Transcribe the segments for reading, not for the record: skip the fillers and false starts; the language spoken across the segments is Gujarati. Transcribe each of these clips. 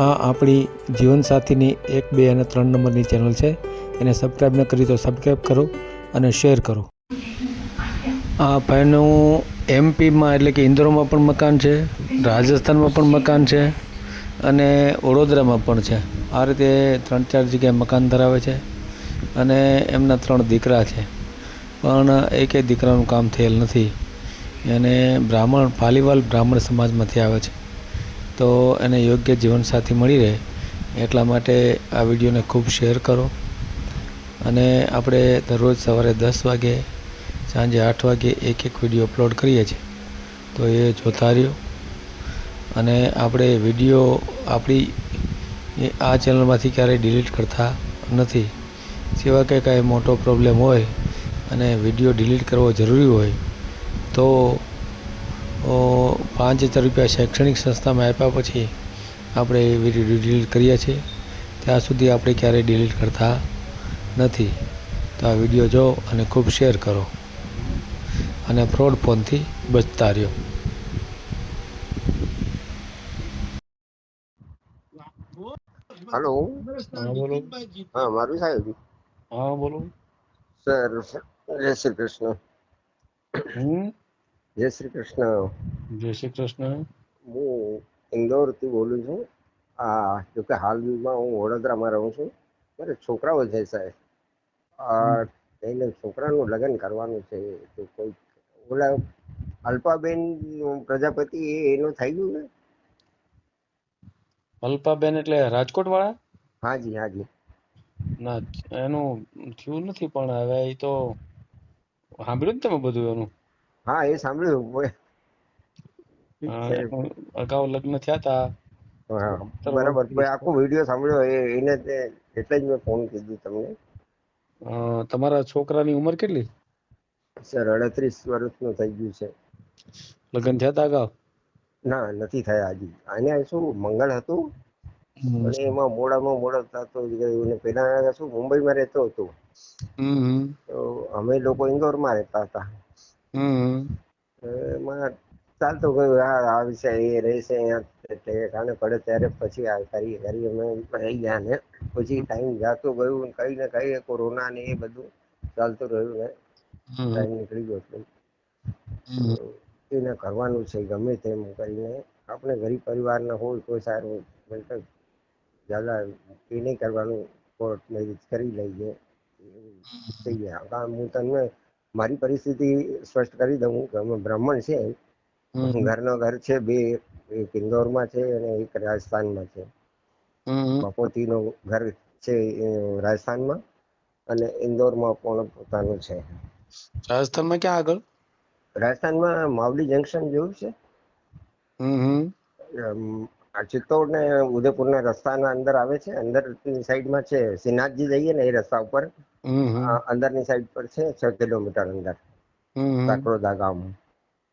આ આપણી જીવનસાથીની 1, 2 અને 3 નંબરની ચેનલ છે. એને સબસ્ક્રાઈબ ન કરી તો સબસ્ક્રાઈબ કરો અને શેર કરો. આ ભાઈનું એમપીમાં એટલે કે ઇન્દોરમાં પણ મકાન છે, રાજસ્થાનમાં પણ મકાન છે અને વડોદરામાં પણ છે. આ રીતે 3-4 જગ્યાએ મકાન ધરાવે છે અને એમના 3 દીકરા છે, પણ એકેય દીકરાનું કામ થયેલ નથી. અને પાલીવાલ બ્રાહ્મણ સમાજમાંથી આવે છે, તો એને યોગ્ય જીવનસાથી મળી રહે એટલા માટે આ વિડીયોને ખૂબ શેર કરો. અને આપણે દરરોજ સવારે 10 વાગે, સાંજે 8 વાગે એક વિડીયો અપલોડ કરીએ છીએ, તો એ જોતા રહ્યો. અને આપણે વિડીયો આપણી આ ચેનલમાંથી ક્યારેય ડિલીટ કરતા નથી. સિવાય કે કાંઈ મોટો પ્રોબ્લેમ હોય અને વિડીયો ડિલીટ કરવો જરૂરી હોય તો 5,000 રૂપિયા શૈક્ષણિક સંસ્થામાં આપ્યા પછી આપણે એ વિડીયો ડિલીટ કરીએ છીએ. ત્યાં સુધી આપણે ક્યારેય ડિલીટ કરતા નથી. તો આ વિડીયો જો અને ખૂબ શેર કરો અને ફ્રોડ ફોનથી બચતા રહ્યો. हेलो. हाँ बोलो. हाँ मारू साहेब. हाँ बोलो. सर जय श्री कृष्ण. जय श्री कृष्ण. જય શ્રી કૃષ્ણ. હું ઇન્દોરથી બોલું છું. જોકે હાલમાં હું વડોદરામાં રહું છું. મારે છોકરાઓ છે સાહેબ, એને છોકરાનું લગ્ન કરવાનું છે. તો કોઈ ઓલા અલ્પાબેન પ્રજાપતિ એનું થઈ ગયું ને? અલ્પાબેન એટલે રાજકોટ વાળા? હાજી હાજી. ના, એનું થયું નથી, પણ હવે એ તો સાંભળ્યું જ તમે બધું એનું. હા એ સાંભળ્યું. એનું અગાઉ લગ્ન થયા હતા. હા 17 બરાબર. વર્ષથી આખો વિડીયો સાંભળ્યો એને એટલે જ મેં ફોન કીધું તમને. તમારા છોકરાની ઉંમર કેટલી? સર 38 વર્ષનું થઈ ગયું છે. લગ્ન થયા હતા અગાઉ? ના નથી થયા હજી. અહીંયા શું મંગળ હતું અને એમાં મોડામાં મોડો થતો ગયું. ને પેલા શું મુંબઈમાં રહેતો હતો, તો અમે લોકો ઇન્દોરમાં રહેતા હતા. એમાં ચાલતું ગયું. આ વિશે એ રહેશે અહીંયા કાને પડે ત્યારે પછી આ કરી અમે રહી ગયા. ને પછી ટાઈમ જાતો ગયું, કઈ ને કઈ કોરોના ને એ બધું ચાલતું રહ્યું ને ટાઈમ નીકળી ગયો છે. એને કરવાનું છે ગમે તેમ કરીને. આપણે ગરીબ પરિવારના હોય કોઈ સારું જ્યાદા એ નહીં કરવાનું. કોર્ટ મેરેજ કરી લઈએ થઈ ગયા. હું તમને મારી પરિસ્થિતિ સ્પષ્ટ કરી દઉં કે અમે બ્રાહ્મણ છે. ઘરનો ઘર છે બે, એક ઇન્દોરમાં છે અને એક રાજસ્થાનમાં છે. બાપોતીનું ઘર છે રાજસ્થાનમાં અને ઇન્દોરમાં પણ પોતાનું છે. રાજસ્થાનમાં ક્યાં આગળ? રાજસ્થાનમાં માવલી જંકશન જોયું છે? આ ચિત્તોડ ને ઉદયપુરના રસ્તાના અંદર આવે છે. અંદરની સાઈડમાં છે. શ્રીનાથજી જઈએ ને એ રસ્તા ઉપર અંદરની સાઈડ પર છે, 6 કિલોમીટર અંદર કાકરોદા ગામ.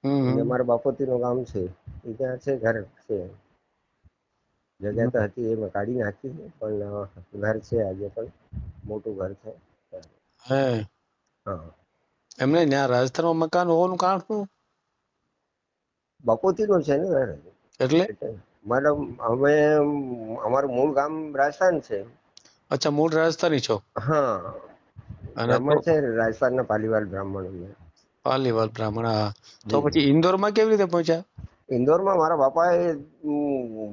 એટલે મારા બાપોતીનું ગામ છે. એ ત્યાં છે, ઘર છે. જગ્યા તો હતી એ મેં કાઢી નાખી, પણ ઘર છે આજે પણ. મોટું ઘર છે. હા. એમને ત્યાં રાજસ્થાનમાં મકાન હોવાનું કારણ શું? બાપોતીનું છે ને ઘર. એટલે મેડમ અમે અમારું મૂળ ગામ રાજસ્થાન છે. અચ્છા, મૂળ રાજસ્થાની છો? હા, અને તો બ્રાહ્મણ છે રાજસ્થાનના પાલીવાલ બ્રાહ્મણ. પાલીવાલ બ્રાહ્મણ. તો પછી ઇન્દોરમાં કેવી રીતે પહોંચ્યા? ઇન્દોરમાં મારા બાપાએ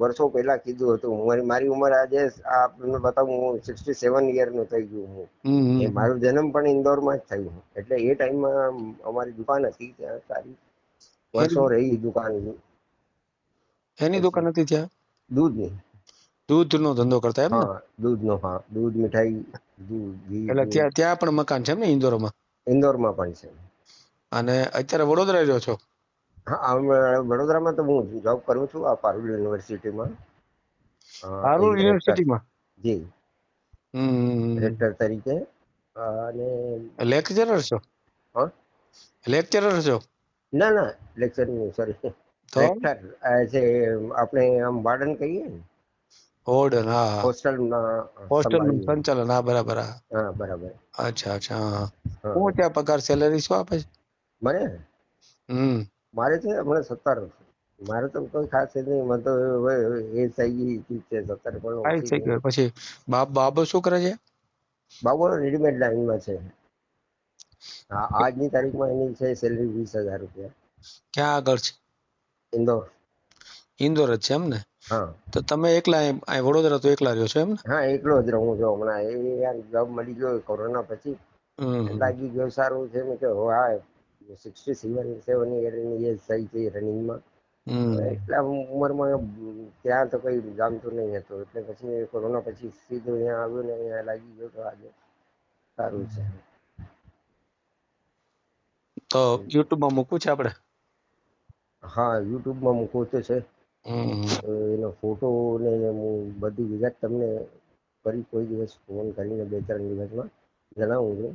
વર્ષો પહેલા કીધું હતું. મારી ઉંમર આજે આપને બતાવું, હું 67 યરનો થઈ ગયું હું. એ મારો જન્મ પણ ઇન્દોરમાં જ થયું. એટલે એ ટાઈમમાં અમારી દુકાન હતી ત્યાં સારી, વર્ષો રહી દુકાન. એની દુકાન હતી ત્યાં? દૂધની. દૂધનો ધંધો કરતા એમ ને? હા દૂધનો. હા, દૂધ, મીઠાઈ, દૂધ, ઘી. એટલે ત્યાં પણ મકાન છે એમ ને ઇન્દોરમાં? ઇન્દોરમાં પણ છે. અને અત્યારે વડોદરા રહ્યો છો? હા, વડોદરામાં તો હું જોબ કરું છું આ પારુલ યુનિવર્સિટીમાં. પારુલ યુનિવર્સિટીમાં? જી, રેક્ટર તરીકે. અને લેક્ચરર છો? હા, લેક્ચરર છો? ના ના, લેક્ચર નહીં, સોરી, રેક્ટર છે. આપણે આમ વાર્ડન કહીએ ને, વોર્ડન. હા, હોસ્ટેલના હોસ્ટેલ સંભાળીએ. સંચાલન. હા, બરાબર. હા બરાબર. અચ્છા અચ્છા. હા, શું ત્યાં પગાર સેલેરી શું આપે છે? મને મારે છે હમણાં 17. મારે તો કોઈ ખાસ નહીં, મને તો હવે એ થઈ ગઈ ઠીક છે, 17 પણ કાંઈ ઓછી થઈ નહીં. ગયું પછી બાબો શું કરે છે? બાબુ રેડીમેડ લાઈનમાં છે. હા, આજની તારીખમાં એની છે સેલરી 20,000 રૂપિયા. ક્યાં આગળ છે? ઇન્દોર. ઇન્દોર જ છે એમ ને? હા તો તમે એકલા અહીં વડોદરા તો એકલા રહ્યો છો એમ ને? હા, એકલો જ રહું છું હમણાં. એ યાર જોબ મળી ગયો કોરોના પછી, હમ લાગી ગયો સારું છે. મેં કહ્યું હા, 67 યરની એજ થઈ છે રનિંગમાં. હમ એટલા ઉંમરમાં ત્યાં તો કઈ જામતું નહીં હતું, એટલે પછી કોરોના પછી સીધું અહીંયા આવ્યું ને અહીંયા લાગી ગયો, તો આજે સારું છે. તો યુટ્યુબમાં મૂકવું છે આપણે? હા, યુટ્યુબમાં મૂકવો તો છે. હમ એનો ફોટો ને હું બધી વિગત તમને ફરી કોઈ દિવસ ફોન કરીને 2-3 દિવસમાં જણાવું છું.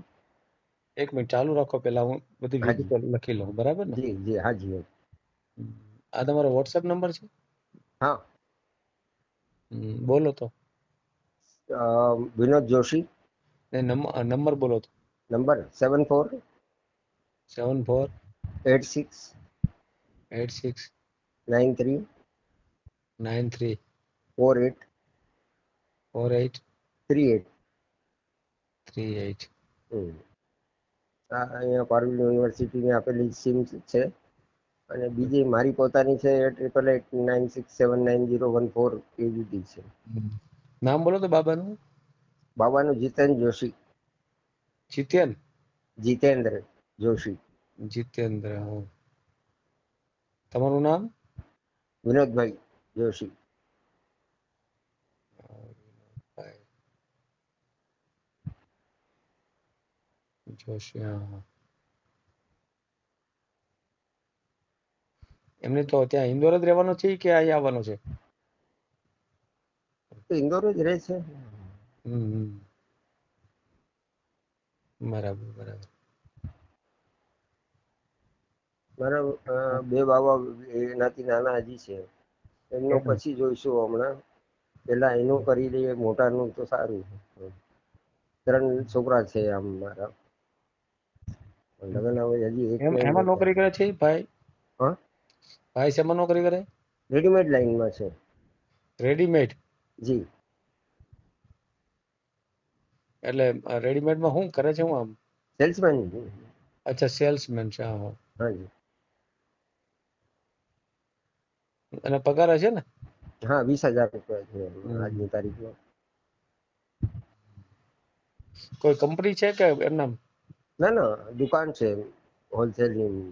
એક મિનિટ ચાલુ રાખો, પેલા હું બધી હાજી વિગતો લખી લઉં, બરાબર ને? જી જી હાજી. આ તમારો વોટ્સએપ નંબર છે? હા, બોલો તો. વિનોદ જોશી. ને નંબર બોલો તો. નંબર 7486 7486 93 93 48 48 38. 38. આ અહીંયા પારુલ યુનિવર્સિટીની આપેલી સિમ છે, અને બીજી મારી પોતાની છે 8889679014 એવી છે. નામ બોલો તો બાબાનું. બાબાનું જીતેન જોશી. જીતેન્દ્ર જોશી. જીતેન્દ્ર. તમારું નામ? વિનોદભાઈ જોશી. જોશી. હા. એમને તો ત્યાં ઇન્દોર જ રહેવાનો છે કે અહીંયા આવવાનો છે? તો ઇન્દોર જ રહે છે. બરાબર બરાબર. મારા બે બાબા એનાથી નાના હજી છે, એમનો પછી જોઈશું હમણાં. પેલા એનું કરી લઈએ, મોટાનું તો સારું. 3 છોકરા છે આમ મારા, લગ્ન હવે હજી એક એમાં નોકરી કરે છે ભાઈ? હા, ભાઈ શેમાં નોકરી કરે? રેડીમેડ લાઈનમાં છે. રેડીમેડ? જી. એટલે રેડીમેડમાં શું કરે છે? હું આમ સેલ્સમેન. અચ્છા, સેલ્સમેન છે. હા. હાજી. અને પગાર હશે ને? હા, 20,000 રૂપિયા છે આજની તારીખમાં. કોઈ કંપની છે કે એમના? ના ના, દુકાન છે હોલસેલની.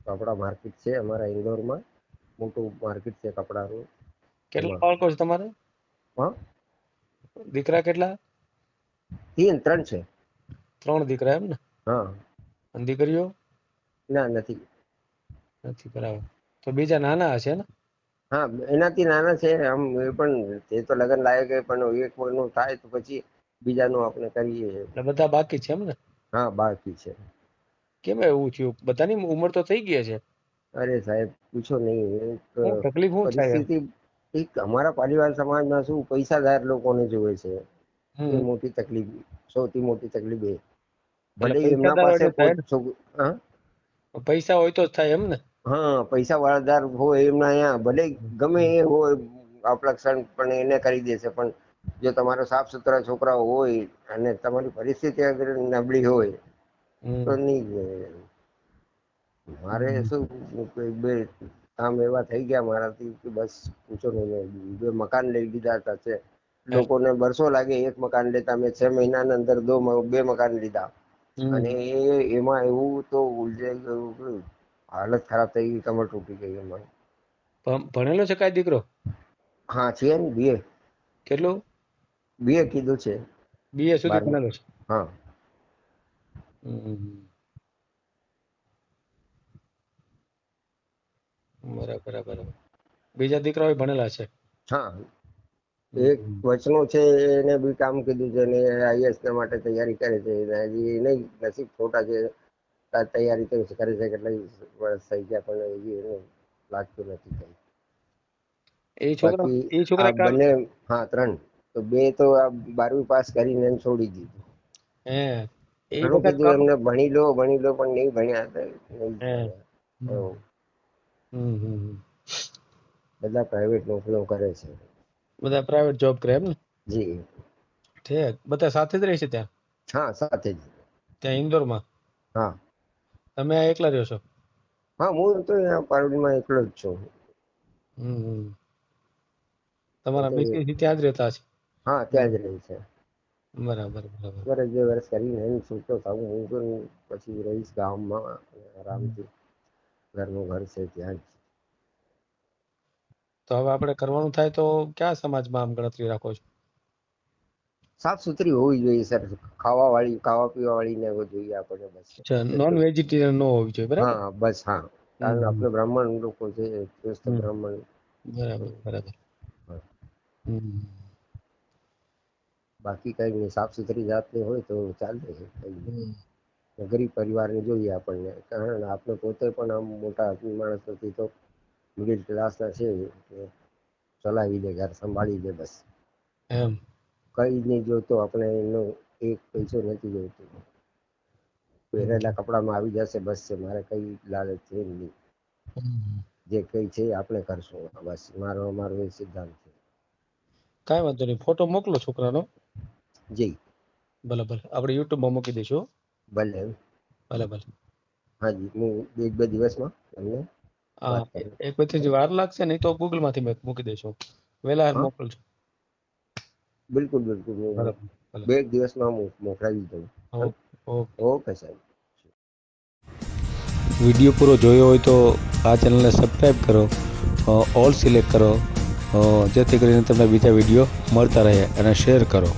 કપડા માર્કેટ છે અમારા ઇન્દોરમાં, મોટું માર્કેટ છે કપડાનું. કેટલા એમાં બાળકો છે તમારે? હા, દીકરા કેટલા? 3 છે. 3 દીકરા એમ ને? હા. અને દીકરીઓ? ના, નથી. બરાબર. તો બીજા નાના હશે ને? હા, એનાથી નાના છે આમ. એ પણ તે તો લગ્ન લાયક, પણ એક કોઈનું થાય તો પછી બીજાનું આપણે કરીએ. એટલે બધા બાકી છે એમ ને? હા, બાકી છે. કેમ એવું થયું? બધાની ઉંમર તો થઈ ગઈ છે. અરે સાહેબ, પૂછો નહીં. એક શું તકલીફ શું થાય એમ? પરિસ્થિતિ, એક અમારા પરિવાર સમાજમાં શું પૈસાદાર લોકોને જોવે છે, એ મોટી તકલીફ, સૌથી મોટી તકલીફ એ. એટલે ભલે એમના પૈસાદાર હોય પાસે તો થાય ને? હા, પૈસા હોય તો જ થાય એમ ને? હા, પૈસા વાળાદાર હોય એમના અહીંયા ભલે ગમે એ હોય આપણા ક્ષણ, પણ એને કરી દેશે. પણ જો તમારા સાફ સુથરા છોકરા હોય અને તમારી પરિસ્થિતિ અગર નબળી હોય તો નહીં. મારે શું, બે કામ એવા થઈ ગયા મારાથી કે બસ પૂછો નહીં. 2 મકાન લઈ લીધા હતા છે. લોકોને વર્ષો લાગે એક મકાન લેતા, મેં 6 મહિનાની અંદર 2 મકાન લીધા. અને એમાં એવું તો ઉલઝાઈ ગયું, હાલત ખરાબ થઈ ગઈ, કમર તૂટી ગઈ એમાં. ભણેલો છે કાંઈ દીકરો? હા, છે ને, BA. કેટલું? BA કીધું છે. BA સુધી 12. ભણેલો છે? હા. બરાબર. બીજા દીકરાઓ ભણેલા છે? હા, એક વચનો છે, એને બી કામ કીધું છે ને IAS માટે તૈયારી કરે છે. હજી નહીં, નસીબ ખોટા છે. તૈયારી તો કરે છે, કેટલા વર્ષ થઈ ગયા પણ હજી એને લાગતું નથી કઈ. બાકી એ આ છોકરા કામ. બંને, હા 3. તો 2 તો આ 12મી પાસ કરીને એને છોડી દીધું. ઘણું બધા કીધું કામ. એમને, ભણી લો પણ નહીં ભણ્યા. નહીં ભણ્યા. હમ હમ હમ. બધા પ્રાઇવેટ નોકરીઓ કરે છે. બધા પ્રાઇવેટ જોબ કરે એમ ને? જી. ઠીક. બધા સાથે જ રહે છે ત્યાં હા, સાથે જ. ત્યાં ઇન્દોરમાં? હા તમે આ એકલા રહ્યો છો? હા, હું તો અહીંયા પારોડીમાં એકલો જ છું. હમ હમ. તમારા એટલે મિસિસ ત્યાં જ રહેતા હશે? હા, ત્યાં જ રહી છે. બરાબર બરાબર. વર્ષ 2 વર્ષ કરીને એમ છૂટો થાઉં હું તો પછી રહીશ ગામમાં આરામથી. ઘરનું ઘર છે ત્યાં જ. તો હવે આપણે કરવાનું થાય તો કયા સમાજમાં આમ ગણતરી રાખો છો? સાફ સુથરી હોવી જોઈએ સર. ખાવા પીવા વાળી ને એવું જોઈએ આપણને બસ. અચ્છા, નોન એટલું જ. વેજીટેરિયન ન હોવી જોઈએ, બરાબર? હા, બસ હા. કારણ હમ આપણે બ્રાહ્મણ લોકો છે, સ્વસ્થ હમ. બ્રાહ્મણ. બરાબર બરાબર. હા. હમ. બાકી કઈ નહીં, સાફ સુથરી જાતની હોય તો ચાલે છે. કઈ નહીં. હમ. ગરીબ પરિવારને જોઈએ આપણને, કારણ આપણે પોતે પણ આમ મોટા માણસ નથી તો મિડિલ ક્લાસના છે કે ચલાવી લે, ઘર સંભાળી લે બસ. એમ. કઈ જ નહીં જોતો આપણે, એનો એક પૈસો નથી જોઈતો. પહેરેલા કપડામાં આવી જશે બસ છે, મારે કઈ લાલચ છે નહીં. હમ. જે કઈ છે આપણે કરશું બસ, મારો એ સિદ્ધાંત છે. કાંઈ વાંધો નહીં, ફોટો મોકલો છોકરાનો. જી. ભલે ભલે, આપણે યુટ્યુબમાં મૂકી દઈશું હો. ભલે. ભલે ભલે. હાજી, હું 1-2 દિવસમાં તમને હા, વાત કરું. એક પછી વાર લાગશે નહીં તો ગૂગલ માંથી મૂકી દઈશું. વહેલા હા, મોકલજો. બિલકુલ બિલકુલ, હું ભલે ભલે. 2 દિવસમાં હું મોકલાવી દઉં. Okay okay. ઓકે સાહેબ. વિડીયો પૂરો જોયો હોય તો આ ચેનલને સબસ્ક્રાઈબ કરો, ઓલ સિલેક્ટ કરો, જેથી કરીને તમને બીજા વિડીયો મળતા રહે, અને શેર કરો.